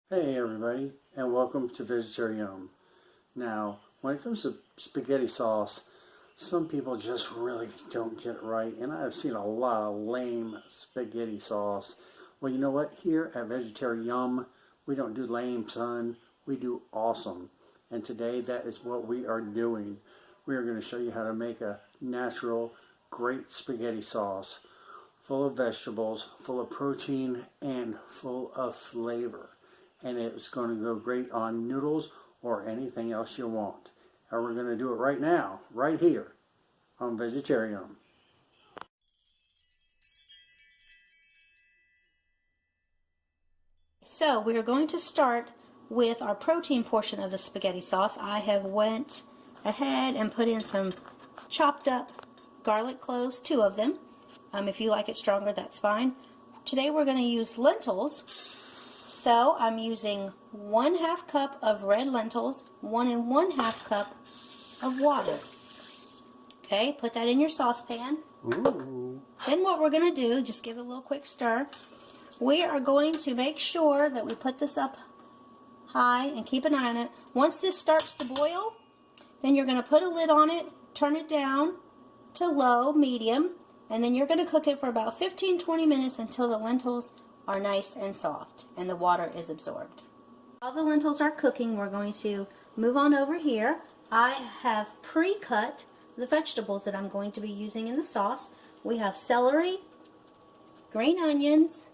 Hey everybody, and welcome to VegetariYUM. Now, when it comes to spaghetti sauce, some people just really don't get it right, and I've seen a lot of lame spaghetti sauce. Well, you know what? Here at VegetariYUM, we don't do lame, son. We do awesome. And today, that is what we are doing. We are going to show you how to make a natural, great spaghetti sauce full of vegetables, full of protein, and full of flavor. And it's going to go great on noodles or anything else you want. And we're going to do it right now, right here on VegetariYUM. So we're going to start with our protein portion of the spaghetti sauce. I have went ahead and put in some chopped up garlic cloves, 2 of them. If you like it stronger, that's fine. Today we're going to use lentils. So I'm using 1/2 cup of red lentils, 1 1/2 cup of water. Okay, put that in your saucepan. Ooh. Then what we're going to do, just give it a little quick stir. We are going to make sure that we put this up high and keep an eye on it. Once this starts to boil, then you're going to put a lid on it, turn it down to low, medium, and then you're going to cook it for about 15-20 minutes until the lentils are nice and soft and the water is absorbed. While the lentils are cooking, we're going to move on over here. I have pre-cut the vegetables that I'm going to be using in the sauce. We have celery, green onions,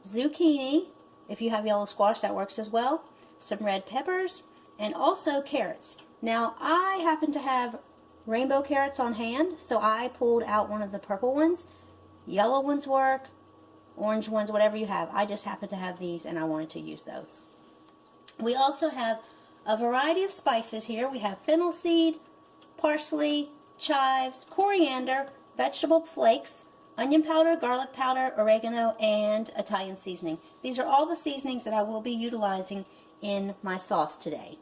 zucchini, if you have yellow squash that works as well, some red peppers, and also carrots. Now I happen to have rainbow carrots on hand, so I pulled out one of the purple ones. Yellow ones work, orange ones, whatever you have. I just happen to have these and I wanted to use those. We also have a variety of spices here. We have fennel seed, parsley, chives, coriander, vegetable flakes, onion powder, garlic powder, oregano, and Italian seasoning. These are all the seasonings that I will be utilizing in my sauce today.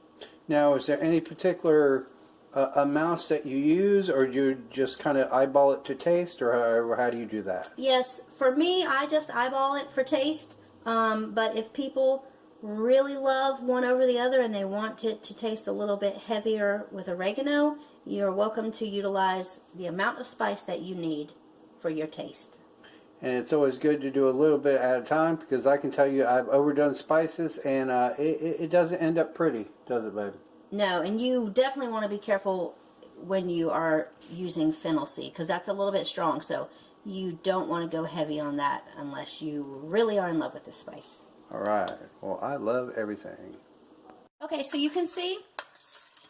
Now, is there any particular amounts that you use, or do you just kind of eyeball it to taste, or how do you do that? Yes, for me, I just eyeball it for taste. But if people really love one over the other and they want it to taste a little bit heavier with oregano, you're welcome to utilize the amount of spice that you need for your taste. And it's always good to do a little bit at a time, because I can tell you I've overdone spices, and it doesn't end up pretty, does it, babe? No, and you definitely want to be careful when you are using fennel seed, because that's a little bit strong, so you don't want to go heavy on that unless you really are in love with this spice. All right. Well, I love everything. Okay, so you can see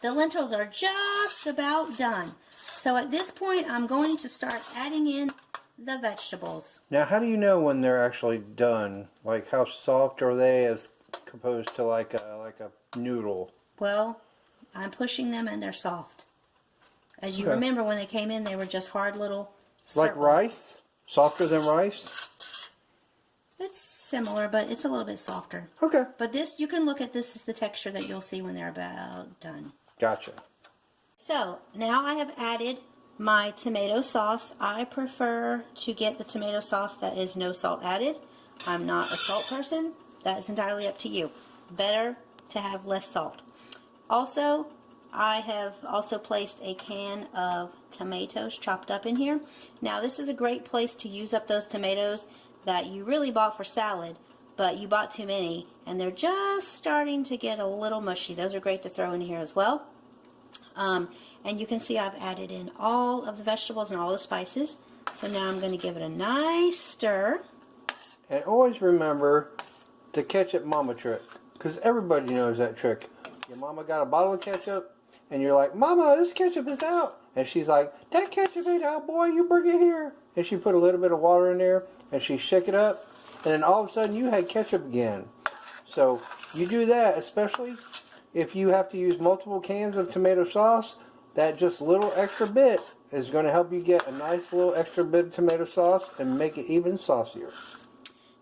the lentils are just about done. So at this point, I'm going to start adding in the vegetables. Now, how do you know when they're actually done? Like, how soft are they as opposed to like a noodle? Well, I'm pushing them and they're soft. As you Okay. remember, when they came in, they were just hard little circles. Like rice? Softer than rice? It's similar, but it's a little bit softer. Okay. But this, you can look at this as the texture that you'll see when they're about done. Gotcha. So, now I have added my tomato sauce. I prefer to get the tomato sauce that is no salt added. I'm not a salt person. That is entirely up to you. Better to have less salt. Also, I have also placed a can of tomatoes chopped up in here. Now, this is a great place to use up those tomatoes that you really bought for salad, but you bought too many, and they're just starting to get a little mushy. Those are great to throw in here as well. And you can see I've added in all of the vegetables and all the spices. So now I'm going to give it a nice stir. And always remember the ketchup mama trick, because everybody knows that trick. Your mama got a bottle of ketchup, and you're like, Mama, this ketchup is out. And she's like, that ketchup ain't out, boy, you bring it here. And she put a little bit of water in there, and she shook it up, and then all of a sudden you had ketchup again. So you do that, especially if you have to use multiple cans of tomato sauce. That just little extra bit is going to help you get a nice little extra bit of tomato sauce and make it even saucier.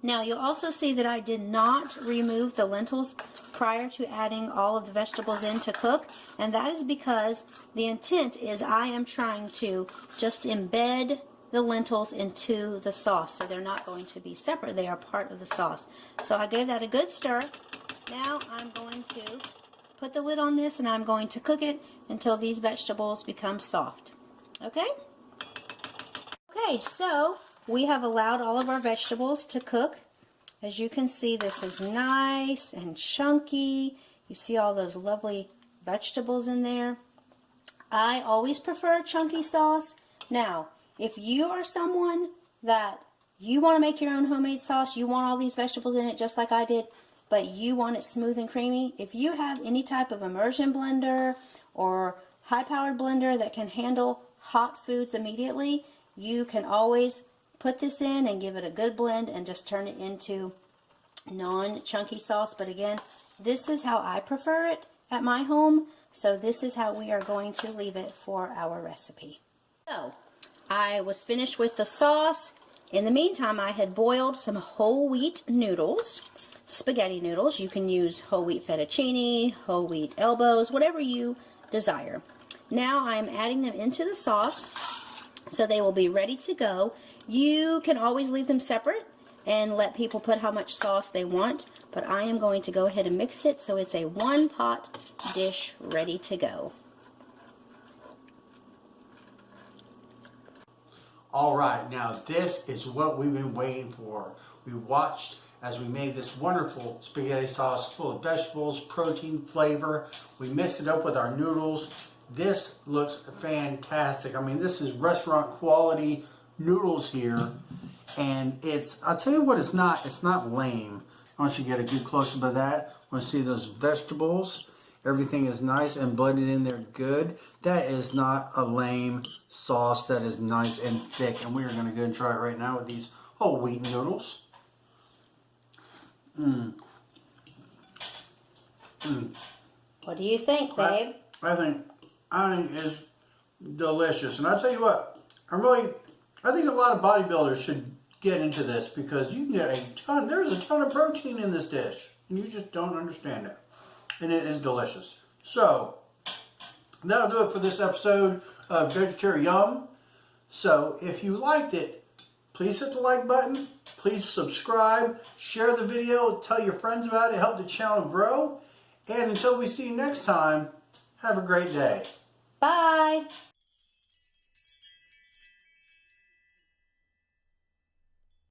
Now you'll also see that I did not remove the lentils prior to adding all of the vegetables in to cook, and that is because the intent is I am trying to just embed the lentils into the sauce, so they're not going to be separate. They are part of the sauce. So I gave that a good stir. Now going to put the lid on this and I'm going to cook it until these vegetables become soft. Okay? Okay, so we have allowed all of our vegetables to cook. As you can see, this is nice and chunky. You see all those lovely vegetables in there. I always prefer chunky sauce. Now, if you are someone that you want to make your own homemade sauce, you want all these vegetables in it just like I did, but you want it smooth and creamy, if you have any type of immersion blender or high-powered blender that can handle hot foods immediately, you can always put this in and give it a good blend and just turn it into non-chunky sauce. But again, this is how I prefer it at my home, so this is how we are going to leave it for our recipe. So, I was finished with the sauce. In the meantime, I had boiled some whole wheat noodles, spaghetti noodles. You can use whole wheat fettuccine, whole wheat elbows, whatever you desire. Now I'm adding them into the sauce so they will be ready to go. You can always leave them separate and let people put how much sauce they want, but I am going to go ahead and mix it so it's a one-pot dish ready to go. All right, now this is what we've been waiting for. We watched as we made this wonderful spaghetti sauce full of vegetables, protein, flavor. We mixed it up with our noodles. This looks fantastic. I mean, this is restaurant quality noodles here. And I'll tell you what it's not lame. I want you to get a good close-up of that. I want to see those vegetables. Everything is nice and blended in there good. That is not a lame sauce. That is nice and thick. And we are going to go and try it right now with these whole wheat noodles. What do you think, babe? I think it's delicious. And I'll tell you what, I think a lot of bodybuilders should get into this because you can get there's a ton of protein in this dish. And you just don't understand it. And it is delicious. So, that'll do it for this episode of VegetariYUM. So, if you liked it, please hit the like button. Please subscribe. Share the video. Tell your friends about it. Help the channel grow. And until we see you next time, have a great day. Bye.